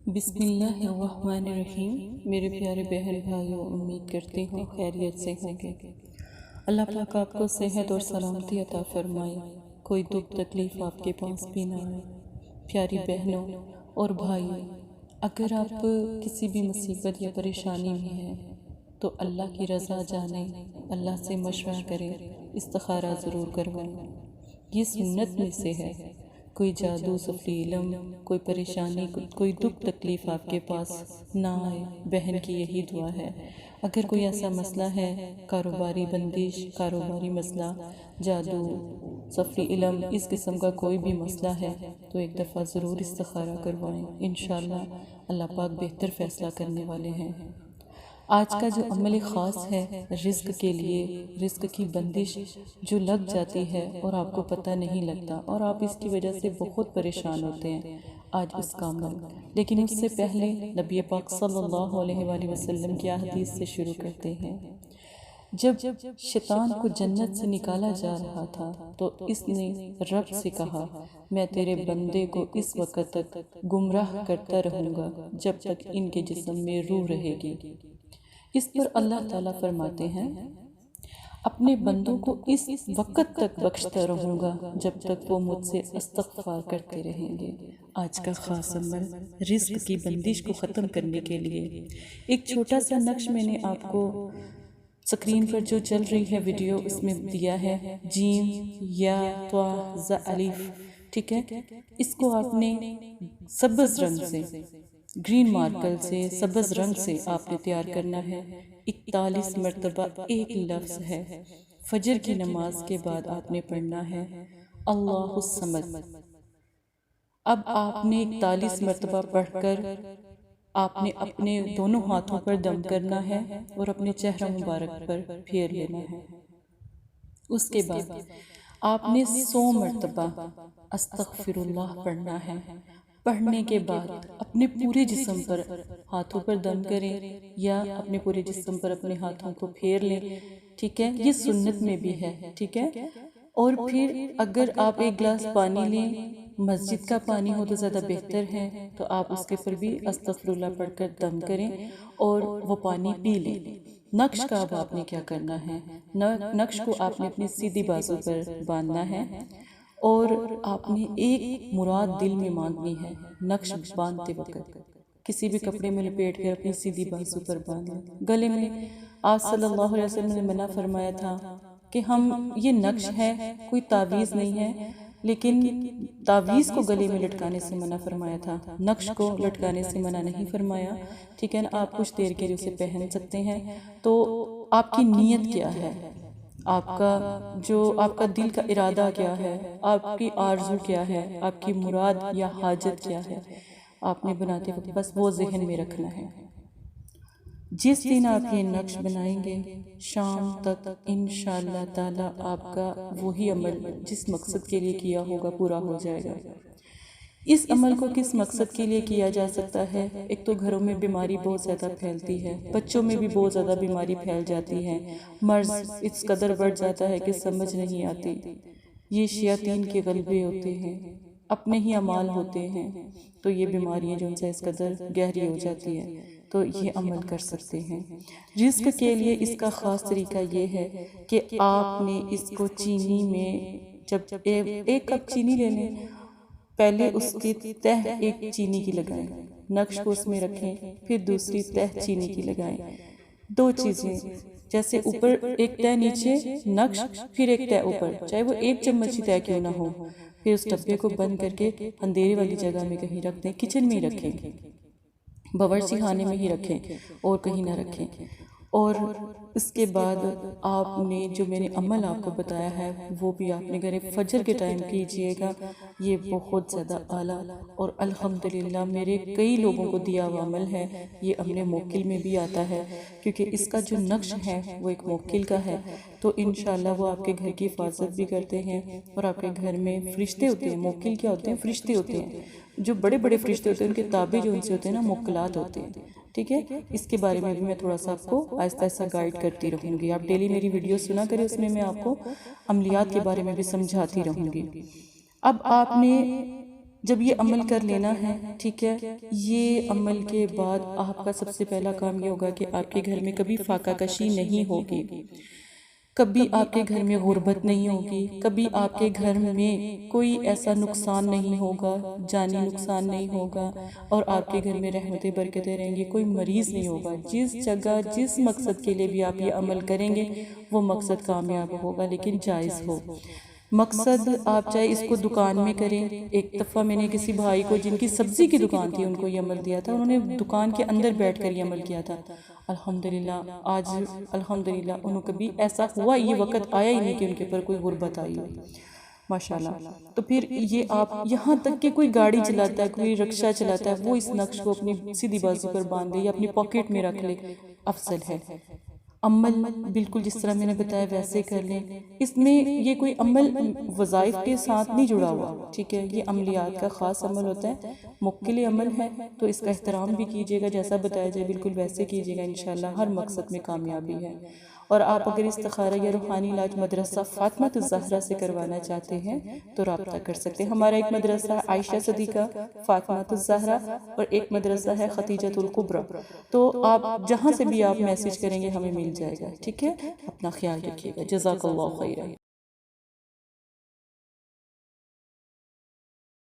بسم اللہ الرحمن الرحیم۔ میرے پیارے بہن بھائیوں، امید کرتی ہوں خیریت سے ہوں گے۔ اللہ پاک آپ کو صحت اور سلامتی عطا فرمائے، کوئی دکھ تکلیف آپ کے پاس بھی نہ آئے۔ پیاری بہنوں اور بھائیوں، اگر آپ کسی بھی مصیبت یا پریشانی میں ہیں تو اللہ کی رضا جانیں، اللہ سے مشورہ کریں، استخارہ ضرور کروائیں۔ یہ سنت میں سے ہے۔ کوئی جادو سفلی علم، کوئی پریشانی، کوئی دکھ تکلیف آپ کے پاس نہ آئے، بہن کی یہی دعا ہے۔ اگر کوئی ایسا مسئلہ ہے، کاروباری بندش، کاروباری مسئلہ، جادو سفلی علم، اس قسم کا کوئی بھی مسئلہ ہے تو ایک دفعہ ضرور استخارہ کروائیں۔ انشاءاللہ اللہ پاک بہتر فیصلہ کرنے والے ہیں۔ آج کا جو عمل خاص ہے رزق کے لیے، رزق کی بندش جو لگ جاتی ہے اور آپ کو پتہ نہیں لگتا اور آپ اس کی وجہ سے بہت پریشان ہوتے ہیں، آج اس کا عمل۔ لیکن اس سے پہلے نبی پاک صلی اللہ علیہ وآلہ وسلم کی حدیث سے شروع کرتے ہیں۔ جب شیطان کو جنت سے نکالا جا رہا تھا تو اس نے رب سے کہا، میں تیرے بندے کو اس وقت تک گمراہ کرتا رہوں گا جب تک ان کے جسم میں روح رہے گی۔ اس پر اللہ تعالیٰ فرماتے ہیں، اپنے بندوں کو اس وقت تک بخشتا رہوں گا جب تک وہ مجھ سے استغفار کرتے رہیں گے۔ آج کا خاص عمل رزق کی بندش کو ختم کرنے کے لیے ایک چھوٹا سا نقش میں نے آپ کو سکرین پر جو چل رہی ہے ویڈیو، اس میں دیا ہے جیم یا طا ز الف، ٹھیک ہے۔ اس کو آپ نے سبز رنگ سے، گرین مارکر سے، سبز رنگ سے آپ نے تیار کرنا ہے۔ 41 مرتبہ ایک لفظ ہے، فجر کی نماز کے بعد آپ نے پڑھنا ہے اللہ الصمد۔ اب آپ نے 41 مرتبہ پڑھ کر آپ نے اپنے دونوں ہاتھوں پر دم کرنا ہے اور اپنے چہرہ مبارک پر پھیر لینا ہے۔ اس کے بعد آپ نے 100 مرتبہ استغفر اللہ پڑھنا ہے۔ پڑھنے کے بعد اپنے پورے جسم پر ہاتھوں پر دم کریں یا اپنے پورے جسم پر اپنے ہاتھوں کو پھیر لیں، ٹھیک ہے۔ یہ سنت میں بھی ہے، ٹھیک ہے۔ اور پھر اگر آپ ایک گلاس پانی لیں، مسجد کا پانی ہو تو زیادہ بہتر ہے، تو آپ اس کے پر بھی استغفر اللہ پڑھ کر دم کریں اور وہ پانی پی لیں۔ نقش کا اب آپ نے کیا کرنا ہے، نقش کو آپ نے اپنی سیدھی بازو پر باندھنا ہے اور آپ نے ایک مراد دل میں مانگنی ہے۔ نقش باندھتے وقت کسی بھی کپڑے میں لپیٹ کر اپنی سیدھی بازو پر باندھ لیں۔ گلے میں آپ صلی اللہ علیہ وسلم نے منع فرمایا تھا کہ ہم، یہ نقش ہے، کوئی تعویذ نہیں ہے، لیکن تعویذ کو گلے میں لٹکانے سے منع فرمایا تھا، نقش کو لٹکانے سے منع نہیں فرمایا، ٹھیک ہے نا۔ آپ کچھ دیر کے لیے اسے پہن سکتے ہیں۔ تو آپ کی نیت کیا ہے، آپ کا دل کا ارادہ کیا ہے، آپ کی آرزو کیا ہے، آپ کی مراد یا حاجت کیا ہے، آپ نے بناتے وقت بس وہ ذہن میں رکھنا ہے۔ جس دن آپ یہ نقش بنائیں گے، شام تک انشاءاللہ تعالی آپ کا وہی عمل جس مقصد کے لیے کیا ہوگا پورا ہو جائے گا۔ اس عمل کو کس مقصد کے لیے کیا جا سکتا ہے؟ ایک تو گھروں میں بیماری بہت زیادہ پھیلتی ہے، بچوں میں بھی بہت زیادہ بیماری پھیل جاتی ہے، مرض اس قدر بڑھ جاتا ہے کہ سمجھ نہیں آتی۔ یہ شیاطین کے غلبے ہوتے ہیں، اپنے ہی اعمال ہوتے ہیں، تو یہ بیماریاں جو ان سے اس قدر گہری ہو جاتی ہے، تو یہ عمل کر سکتے ہیں۔ رزق کے لیے اس کا خاص طریقہ یہ ہے کہ آپ نے اس کو چینی میں، جب ایک کپ چینی لے لیں، پہلے اس کی تہ ایک چینی کی لگائیں، نقش کو اس میں رکھیں، پھر دوسری تہ چینی کی لگائیں۔ دو چیزیں، جیسے اوپر ایک تہ نیچے نقش، پھر ایک تہ اوپر، چاہے وہ 1 چمچ ہی تہ کیوں نہ ہو، پھر اس ڈبے کو بند کر کے اندھیرے والی جگہ میں کہیں رکھ دیں، کچن میں ہی رکھیں، باورچی خانے میں ہی رکھیں اور کہیں نہ رکھیں۔ اور اس کے بعد آپ نے جو میں نے عمل آپ کو بتایا ہے وہ بھی آپ نے گھر فجر کے ٹائم کیجئے گا۔ یہ بہت زیادہ اعلیٰ اور الحمدللہ میرے کئی لوگوں کو دیا ہوا عمل ہے۔ یہ اپنے موکل میں بھی آتا ہے، کیونکہ اس کا جو نقش ہے وہ ایک موکل کا ہے، تو انشاءاللہ وہ آپ کے گھر کی حفاظت بھی کرتے ہیں اور آپ کے گھر میں فرشتے ہوتے ہیں۔ موکل کیا ہوتے ہیں؟ فرشتے ہوتے ہیں، جو بڑے بڑے فرشتے ہوتے ہیں، ان کے تابع جو ان سے ہوتے ہیں نا، موکلات ہوتے ہیں، ٹھیک ہے۔ اس کے بارے میں بھی میں تھوڑا سا آپ کو آہستہ آہستہ گائیڈ کرتی رہوں گی۔ آپ ڈیلی میری ویڈیو سنا کریں، اس میں آپ کو عملیات کے بارے میں بھی سمجھاتی رہوں گی۔ اب آپ نے جب یہ عمل کر لینا ہے، ٹھیک ہے، یہ عمل کے بعد آپ کا سب سے پہلا کام یہ ہوگا کہ آپ کے گھر میں کبھی فاقہ کشی نہیں ہوگی، کبھی آپ کے گھر میں غربت نہیں ہوگی، کبھی آپ کے گھر میں کوئی ایسا نقصان نہیں ہوگا، جانی نقصان نہیں ہوگا، اور آپ کے گھر میں رحمتیں برکتیں رہیں گی، کوئی مریض نہیں ہوگا۔ جس جگہ جس مقصد کے لیے بھی آپ یہ عمل کریں گے وہ مقصد کامیاب ہوگا، لیکن جائز ہو۔ مقصد آپ چاہے اس کو دکان میں کریں۔ ایک دفعہ میں نے کسی بھائی کو جن کی سبزی کی دکان تھی ان کو یہ عمل دیا تھا، انہوں نے دکان کے اندر بیٹھ کر یہ عمل کیا تھا، الحمدللہ آج الحمدللہ انہوں کبھی ایسا ہوا یہ وقت آیا ہی نہیں کہ ان کے پر کوئی غربت آئی ہو، ماشاءاللہ۔ تو پھر یہ آپ یہاں تک کہ کوئی گاڑی چلاتا ہے، کوئی رکشہ چلاتا ہے، وہ اس نقش کو اپنی سیدھی بازو پر باندھ لے یا اپنی پاکٹ میں رکھ لے، افضل ہے۔ عمل بالکل جس طرح میں نے بتایا ویسے کر لیں۔ اس میں یہ کوئی عمل وظائف کے ساتھ نہیں جڑا ہوا، ٹھیک ہے، یہ عملیات کا خاص عمل ہوتا ہے، موکل عمل ہے، تو اس کا احترام بھی کیجیے گا، جیسا بتایا جائے بالکل ویسے کیجیے گا، انشاءاللہ ہر مقصد میں کامیابی ہے۔ اور آپ اگر استخارہ یا روحانی علاج مدرسہ فاطمہ الزہرا سے کروانا چاہتے ہیں تو رابطہ کر سکتے ہیں۔ ہمارا ایک مدرسہ عائشہ صدیقہ فاطمہ الزہرا اور ایک مدرسہ ہے ختیجۃ الکبریٰ، تو آپ جہاں سے بھی آپ میسج کریں گے ہمیں مل جائے گا، ٹھیک ہے۔ اپنا خیال رکھیے گا، جزاک اللہ خیرہ۔